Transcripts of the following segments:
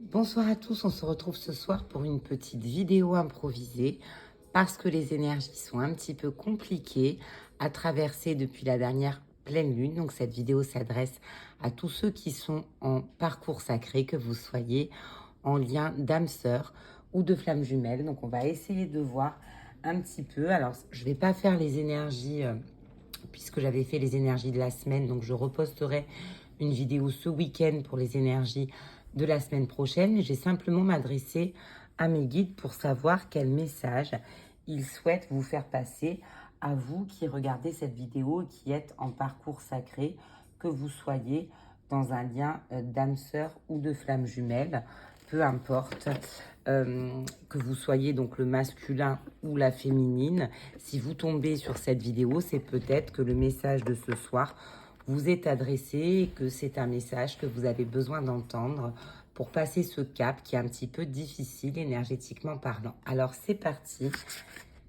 Bonsoir à tous, on se retrouve ce soir pour une petite vidéo improvisée parce que les énergies sont un petit peu compliquées à traverser depuis la dernière pleine lune. Donc cette vidéo s'adresse à tous ceux qui sont en parcours sacré, que vous soyez en lien d'âme sœur ou de flamme jumelle. Donc on va essayer de voir un petit peu. Alors je ne vais pas faire les énergies puisque j'avais fait les énergies de la semaine, donc je reposterai une vidéo ce week-end pour les énergies de la semaine prochaine. J'ai simplement m'adressé à mes guides pour savoir quel message ils souhaitent vous faire passer à vous qui regardez cette vidéo et qui êtes en parcours sacré, que vous soyez dans un lien d'âme sœur ou de flamme jumelle, peu importe, que vous soyez donc le masculin ou la féminine. Si vous tombez sur cette vidéo, c'est peut-être que le message de ce soir vous est adressé et que c'est un message que vous avez besoin d'entendre pour passer ce cap qui est un petit peu difficile énergétiquement parlant. Alors c'est parti.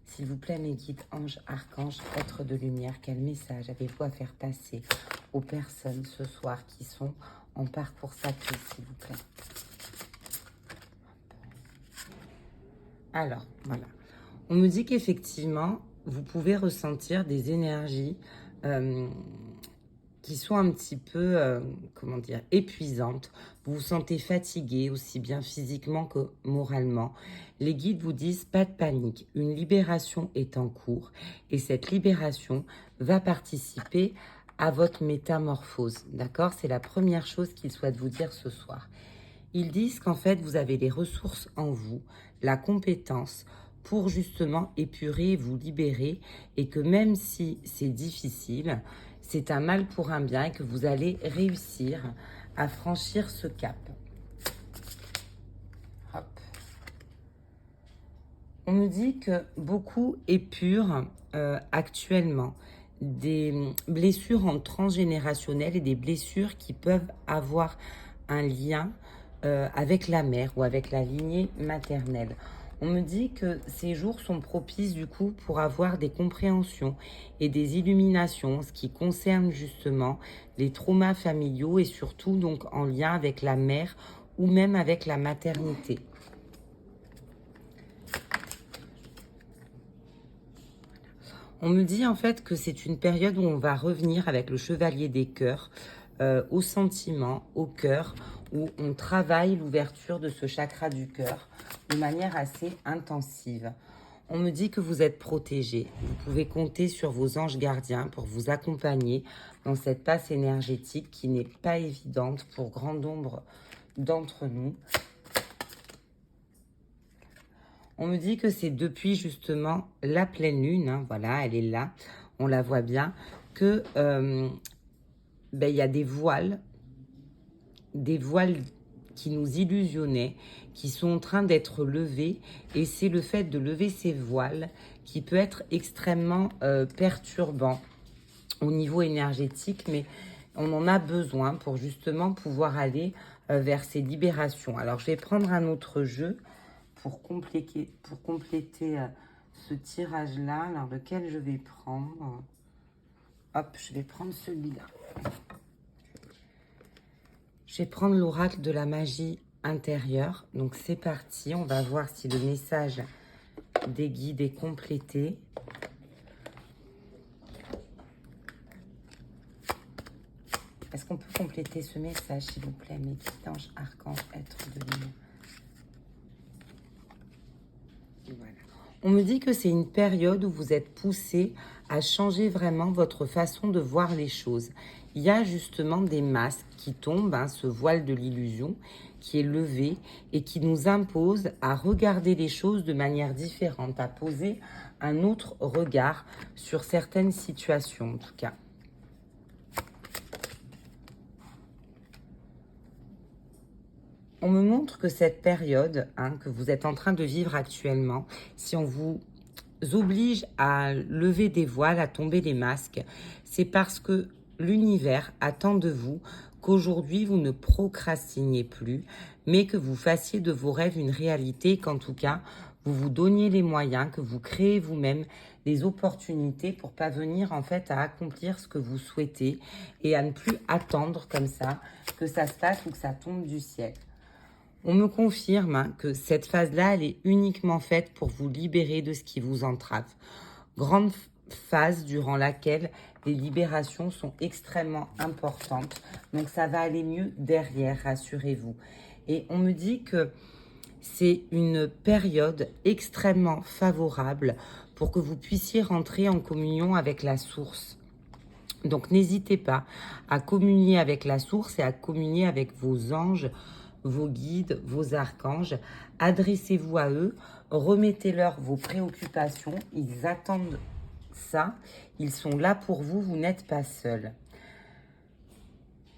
S'il vous plaît, mes guides, anges, archanges, êtres de lumière, quel message avez-vous à faire passer aux personnes ce soir qui sont en parcours sacré, s'il vous plaît? Alors, voilà. On me dit qu'effectivement, vous pouvez ressentir des énergies qui sont un petit peu, comment dire, épuisantes. Vous vous sentez fatigué, aussi bien physiquement que moralement. Les guides vous disent, pas de panique, une libération est en cours et cette libération va participer à votre métamorphose, d'accord? C'est la première chose qu'ils souhaitent vous dire ce soir. Ils disent qu'en fait, vous avez les ressources en vous, la compétence pour justement épurer, vous libérer, et que même si c'est difficile, c'est un mal pour un bien et que vous allez réussir à franchir ce cap. Hop. On me dit que beaucoup épurent actuellement des blessures en transgénérationnel et des blessures qui peuvent avoir un lien avec la mère ou avec la lignée maternelle. On me dit que ces jours sont propices du coup pour avoir des compréhensions et des illuminations, ce qui concerne justement les traumas familiaux et surtout donc en lien avec la mère ou même avec la maternité. On me dit en fait que c'est une période où on va revenir avec le chevalier des cœurs au sentiment, au cœur, où on travaille l'ouverture de ce chakra du cœur de manière assez intensive. On me dit que vous êtes protégé. Vous pouvez compter sur vos anges gardiens pour vous accompagner dans cette passe énergétique qui n'est pas évidente pour grand nombre d'entre nous. On me dit que c'est depuis justement la pleine lune, hein, voilà, elle est là, on la voit bien, que il y a des voiles qui nous illusionnaient, qui sont en train d'être levés, et c'est le fait de lever ces voiles qui peut être extrêmement perturbant au niveau énergétique, mais on en a besoin pour justement pouvoir aller vers ces libérations. Alors je vais prendre un autre jeu pour compléter ce tirage-là. Alors lequel je vais prendre? Hop, je vais prendre celui-là. Je vais prendre l'oracle de la magie intérieure. Donc c'est parti, on va voir si le message des guides est complété. Est-ce qu'on peut compléter ce message, s'il vous plaît, mes guides, anges, archanges, êtres de lumière? Voilà. On me dit que c'est une période où vous êtes poussé à changer vraiment votre façon de voir les choses. Il y a justement des masques qui tombent, hein, ce voile de l'illusion qui est levé et qui nous impose à regarder les choses de manière différente, à poser un autre regard sur certaines situations en tout cas. On me montre que cette période que vous êtes en train de vivre actuellement, si on vous oblige à lever des voiles, à tomber les masques, c'est parce que l'univers attend de vous qu'aujourd'hui vous ne procrastiniez plus, mais que vous fassiez de vos rêves une réalité, qu'en tout cas vous vous donniez les moyens, que vous créez vous-même des opportunités pour parvenir en fait à accomplir ce que vous souhaitez et à ne plus attendre comme ça que ça se passe ou que ça tombe du ciel. On me confirme que cette phase-là, elle est uniquement faite pour vous libérer de ce qui vous entrave. Grande phase durant laquelle les libérations sont extrêmement importantes. Donc ça va aller mieux derrière, rassurez-vous. Et on me dit que c'est une période extrêmement favorable pour que vous puissiez rentrer en communion avec la source. Donc n'hésitez pas à communier avec la source et à communier avec vos anges, vos guides, vos archanges. Adressez-vous à eux, remettez-leur vos préoccupations, ils attendent ça, ils sont là pour vous, vous n'êtes pas seul.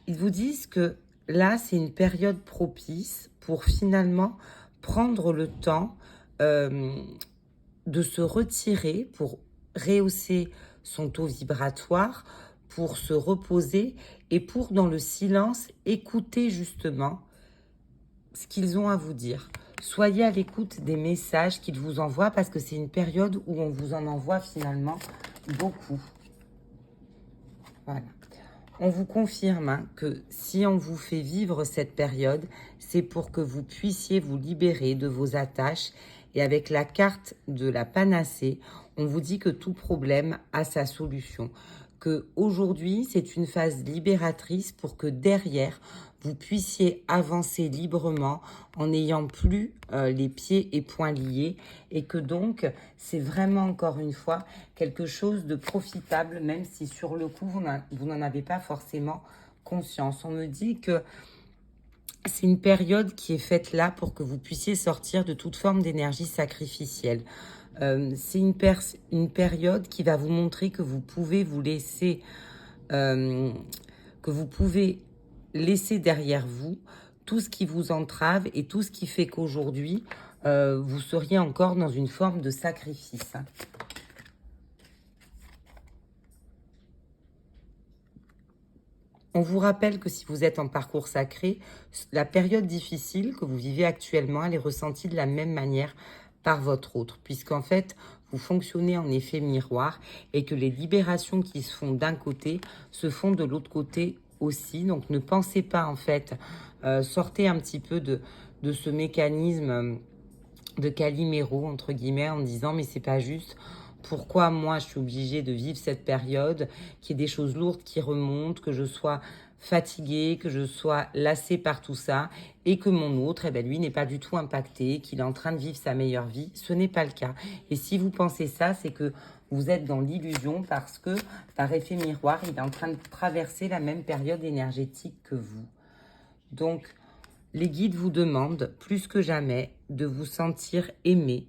Ils vous disent que là, c'est une période propice pour finalement prendre le temps de se retirer, pour rehausser son taux vibratoire, pour se reposer et pour, dans le silence, écouter justement ce qu'ils ont à vous dire. Soyez à l'écoute des messages qu'ils vous envoient parce que c'est une période où on vous en envoie finalement beaucoup. Voilà. On vous confirme que si on vous fait vivre cette période, c'est pour que vous puissiez vous libérer de vos attaches. Et avec la carte de la panacée, on vous dit que tout problème a sa solution. Que aujourd'hui, c'est une phase libératrice pour que derrière, vous puissiez avancer librement en n'ayant plus les pieds et poings liés et que donc, c'est vraiment encore une fois quelque chose de profitable, même si sur le coup, vous n'en avez pas forcément conscience. On me dit que c'est une période qui est faite là pour que vous puissiez sortir de toute forme d'énergie sacrificielle. C'est une période qui va vous montrer que vous pouvez vous laisser, que vous pouvez laisser derrière vous tout ce qui vous entrave et tout ce qui fait qu'aujourd'hui, vous seriez encore dans une forme de sacrifice. On vous rappelle que si vous êtes en parcours sacré, la période difficile que vous vivez actuellement, elle est ressentie de la même manière par votre autre, puisqu'en fait, vous fonctionnez en effet miroir et que les libérations qui se font d'un côté se font de l'autre côté aussi. Donc ne pensez pas en fait, sortez un petit peu de ce mécanisme de Calimero, entre guillemets, en disant mais c'est pas juste. Pourquoi moi je suis obligée de vivre cette période, qu'il y ait des choses lourdes qui remontent, que je sois fatiguée, que je sois lassée par tout ça et que mon autre, eh ben, lui, n'est pas du tout impacté, qu'il est en train de vivre sa meilleure vie. Ce n'est pas le cas. Et si vous pensez ça, c'est que vous êtes dans l'illusion parce que par effet miroir, il est en train de traverser la même période énergétique que vous. Donc, les guides vous demandent plus que jamais de vous sentir aimé,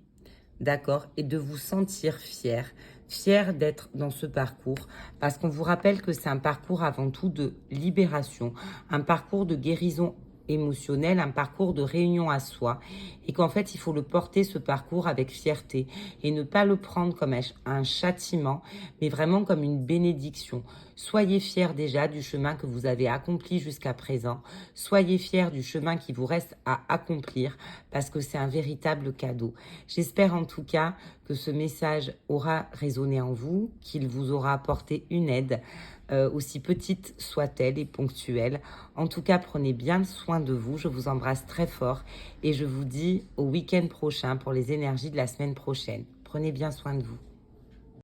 d'accord, et de vous sentir fier. Fier d'être dans ce parcours, parce qu'on vous rappelle que c'est un parcours avant tout de libération, un parcours de guérison émotionnelle, un parcours de réunion à soi, et qu'en fait, il faut le porter, ce parcours, avec fierté, et ne pas le prendre comme un châtiment, mais vraiment comme une bénédiction. Soyez fiers déjà du chemin que vous avez accompli jusqu'à présent. Soyez fiers du chemin qui vous reste à accomplir, parce que c'est un véritable cadeau. J'espère en tout cas que ce message aura résonné en vous, qu'il vous aura apporté une aide, aussi petite soit-elle et ponctuelle. En tout cas, prenez bien soin de vous. Je vous embrasse très fort et je vous dis au week-end prochain pour les énergies de la semaine prochaine. Prenez bien soin de vous.